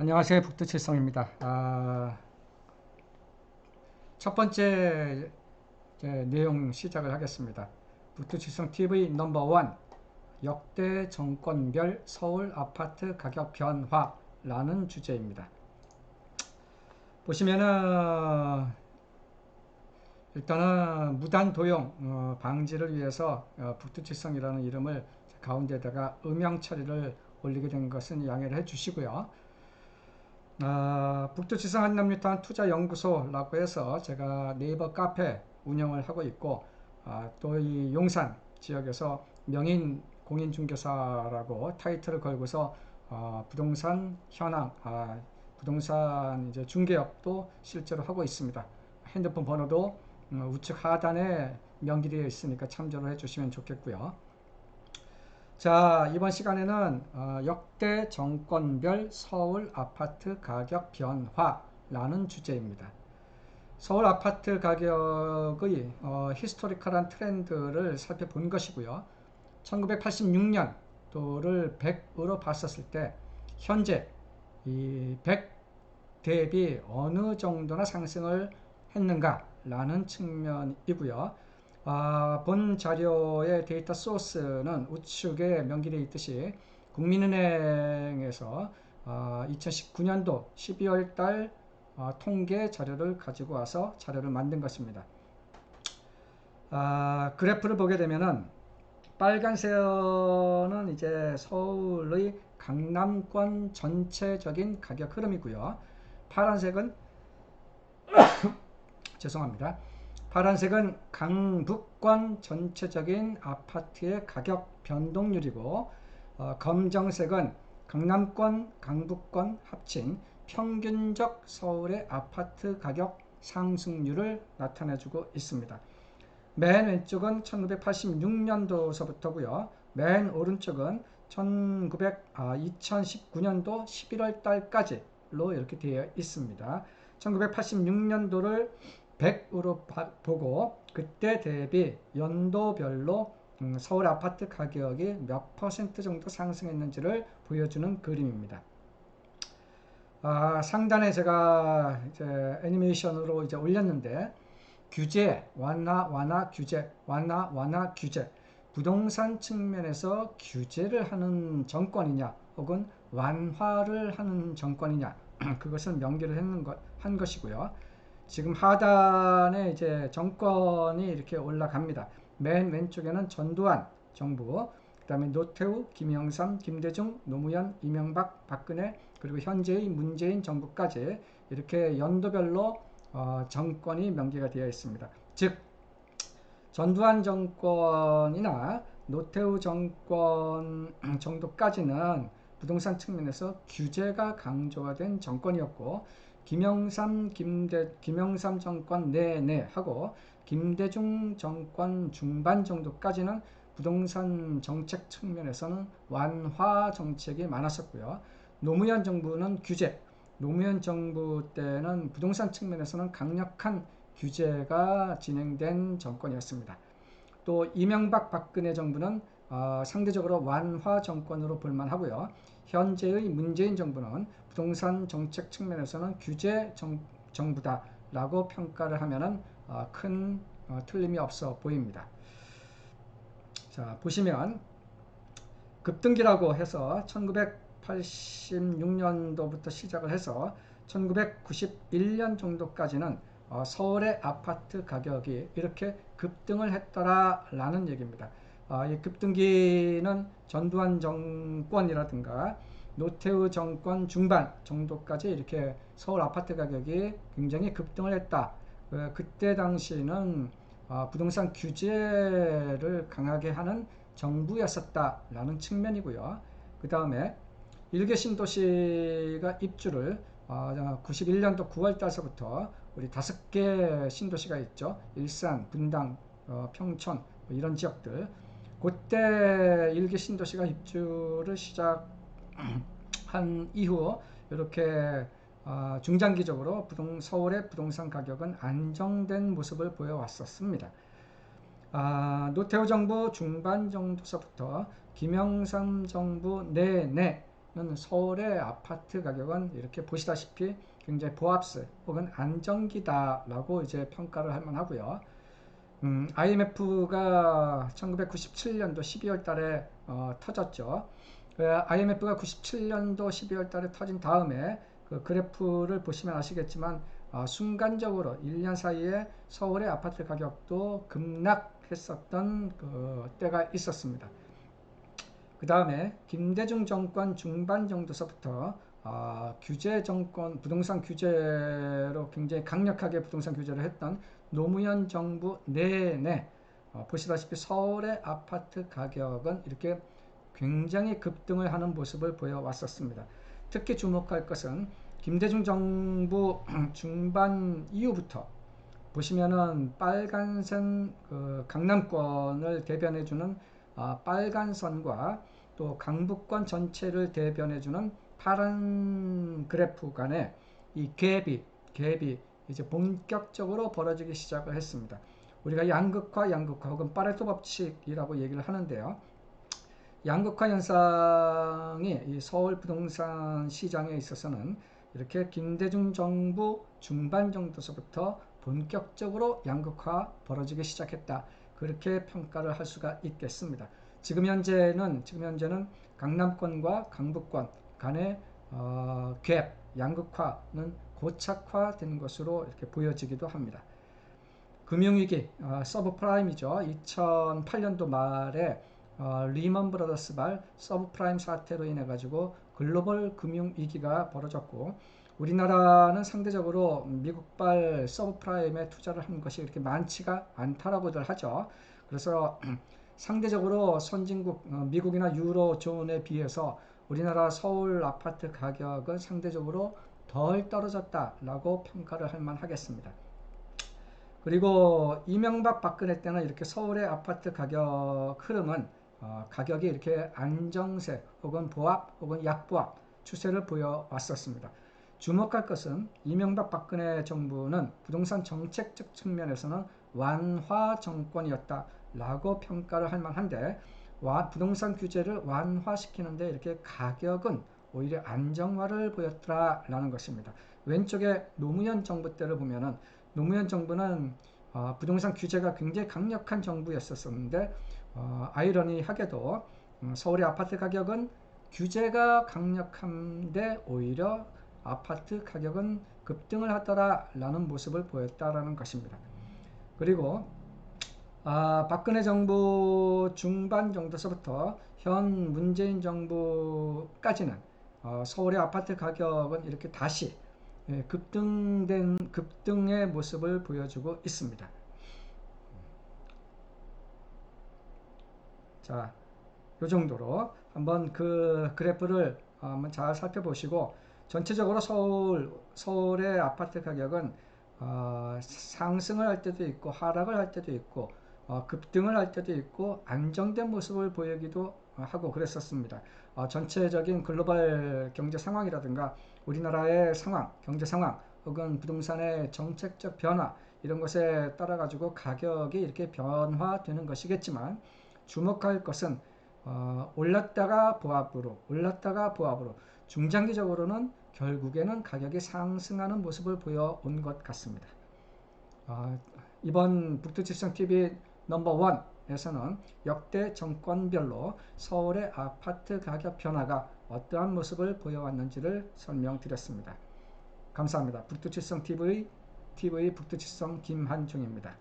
안녕하세요. 북두칠성입니다. 첫 번째 내용 시작을 하겠습니다. 북두칠성 TV 넘버 1 역대 정권별 서울 아파트 가격 변화라는 주제입니다. 보시면은 일단은 무단 도용 방지를 위해서 북두칠성이라는 이름을 가운데다가 음영 처리를 올리게 된 것은 양해를 해 주시고요. 북두지성 한남뉴타운 투자연구소라고 해서 제가 네이버 카페 운영을 하고 있고, 또 이 용산 지역에서 명인 공인중개사라고 타이틀을 걸고서 부동산 현황, 부동산 이제 중개업도 실제로 하고 있습니다. 핸드폰 번호도 우측 하단에 명기되어 있으니까 참조를 해주시면 좋겠고요. 자, 이번 시간에는 역대 정권별 서울 아파트 가격 변화라는 주제입니다. 서울 아파트 가격의 히스토리컬한 트렌드를 살펴본 것이고요. 1986년도를 100으로 봤었을 때 현재 이 100 대비 어느 정도나 상승을 했는가라는 측면이고요. 본 자료의 데이터 소스는 우측에 명기되어 있듯이 국민은행에서 2019년도 12월 달 통계 자료를 가지고 와서 자료를 만든 것입니다. 그래프를 보게 되면은 빨간색은 이제 서울의 강남권 전체적인 가격 흐름이고요. 파란색은 죄송합니다. 파란색은 강북권 전체적인 아파트의 가격 변동률이고, 검정색은 강남권, 강북권 합친 평균적 서울의 아파트 가격 상승률을 나타내주고 있습니다. 맨 왼쪽은 1986년도서부터고요. 맨 오른쪽은 2019년도 11월 달까지로 이렇게 되어 있습니다. 1986년도를 100으로 보고 그때 대비 연도별로 서울 아파트 가격이 몇 퍼센트 정도 상승했는지를 보여주는 그림입니다. 상단에 제가 이제 애니메이션으로 이제 올렸는데, 규제 완화 규제 완화 규제, 부동산 측면에서 규제를 하는 정권이냐 혹은 완화를 하는 정권이냐 그것을 명기를 한 것이고요. 지금 하단에 이제 정권이 이렇게 올라갑니다. 맨 왼쪽에는 전두환 정부, 그 다음에 노태우, 김영삼, 김대중, 노무현, 이명박, 박근혜, 그리고 현재의 문재인 정부까지 이렇게 연도별로 정권이 명기가 되어 있습니다. 즉 전두환 정권이나 노태우 정권 정도까지는 부동산 측면에서 규제가 강조가 된 정권이었고, 김영삼 정권 내내 하고 김대중 정권 중반 정도까지는 부동산 정책 측면에서는 완화 정책이 많았었고요. 노무현 정부는 규제, 노무현 정부 때는 부동산 측면에서는 강력한 규제가 진행된 정권이었습니다. 또 이명박 박근혜 정부는 상대적으로 완화 정권으로 볼만하고요. 현재의 문재인 정부는 부동산 정책 측면에서는 규제 정부다라고 평가를 하면은 큰 틀림이 없어 보입니다. 자, 보시면 급등기라고 해서 1986년도부터 시작을 해서 1991년 정도까지는 서울의 아파트 가격이 이렇게 급등을 했더라라는 얘기입니다. 이 급등기는 전두환 정권이라든가 노태우 정권 중반 정도까지 이렇게 서울 아파트 가격이 굉장히 급등을 했다. 그때 당시는 부동산 규제를 강하게 하는 정부였었다라는 측면이고요. 그 다음에 일개 신도시가 입주를 91년도 9월 달서부터 우리 5개 신도시가 있죠. 일산, 분당, 평촌 이런 지역들, 그때 일개 신도시가 입주를 시작한 이후 이렇게 중장기적으로 서울의 부동산 가격은 안정된 모습을 보여왔었습니다. 노태우 정부 중반 정도서부터 김영삼 정부 내내 서울의 아파트 가격은 이렇게 보시다시피 굉장히 보합세 혹은 안정기다라고 이제 평가를 할 만하고요. IMF가 1997년도 12월 달에 터졌죠. IMF가 97년도 12월 달에 터진 다음에 그 그래프를 보시면 아시겠지만 순간적으로 1년 사이에 서울의 아파트 가격도 급락했었던 그 때가 있었습니다. 그 다음에 김대중 정권 중반 정도서부터 규제 정권, 부동산 규제로 굉장히 강력하게 부동산 규제를 했던 노무현 정부 내내 보시다시피 서울의 아파트 가격은 이렇게 굉장히 급등을 하는 모습을 보여왔었습니다. 특히 주목할 것은 김대중 정부 중반 이후부터 보시면은 빨간선 그 강남권을 대변해주는 빨간선과 또 강북권 전체를 대변해주는 파란 그래프 간에 이 갭이 이제 본격적으로 벌어지기 시작을 했습니다. 우리가 양극화 혹은 파레토 법칙이라고 얘기를 하는데요. 양극화 현상이 이 서울 부동산 시장에 있어서는 이렇게 김대중 정부 중반 정도서부터 본격적으로 양극화 벌어지기 시작했다. 그렇게 평가를 할 수가 있겠습니다. 지금 현재는 강남권과 강북권 간의 갭, 양극화는 고착화된 것으로 이렇게 보여지기도 합니다. 금융위기, 서브프라임이죠. 2008년도 말에 리먼 브라더스발 서브프라임 사태로 인해 가지고 글로벌 금융위기가 벌어졌고 우리나라는 상대적으로 미국발 서브프라임에 투자를 한 것이 이렇게 많지가 않다라고들 하죠. 그래서 상대적으로 선진국 미국이나 유로존에 비해서 우리나라 서울 아파트 가격은 상대적으로 덜 떨어졌다라고 평가를 할 만하겠습니다. 그리고 이명박 박근혜 때는 이렇게 서울의 아파트 가격 흐름은 가격이 이렇게 안정세 혹은 보합 혹은 약보합 추세를 보여왔었습니다. 주목할 것은 이명박 박근혜 정부는 부동산 정책적 측면에서는 완화 정권이었다라고 평가를 할 만한데 부동산 규제를 완화시키는데 이렇게 가격은 오히려 안정화를 보였더라라는 것입니다. 왼쪽에 노무현 정부 때를 보면은 노무현 정부는 부동산 규제가 굉장히 강력한 정부였었는데 아이러니하게도 서울의 아파트 가격은 규제가 강력한데 오히려 아파트 가격은 급등을 하더라라는 모습을 보였다라는 것입니다. 그리고 박근혜 정부 중반 정도서부터 현 문재인 정부까지는 서울의 아파트 가격은 이렇게 다시 급등의 모습을 보여주고 있습니다. 자, 이 정도로 한번 그 그래프를 한번 잘 살펴보시고 전체적으로 서울의 아파트 가격은 상승을 할 때도 있고 하락을 할 때도 있고 급등을 할 때도 있고 안정된 모습을 보이기도 하고 그랬었습니다. 전체적인 글로벌 경제 상황이라든가 우리나라의 상황, 경제 상황 혹은 부동산의 정책적 변화 이런 것에 따라 가지고 가격이 이렇게 변화되는 것이겠지만 주목할 것은 올랐다가 보합으로 중장기적으로는 결국에는 가격이 상승하는 모습을 보여온 것 같습니다. 이번 북두칠성TV 넘버 1에서는 역대 정권별로 서울의 아파트 가격 변화가 어떠한 모습을 보여왔는지를 설명드렸습니다. 감사합니다. 북두칠성TV 북두칠성 김한중입니다.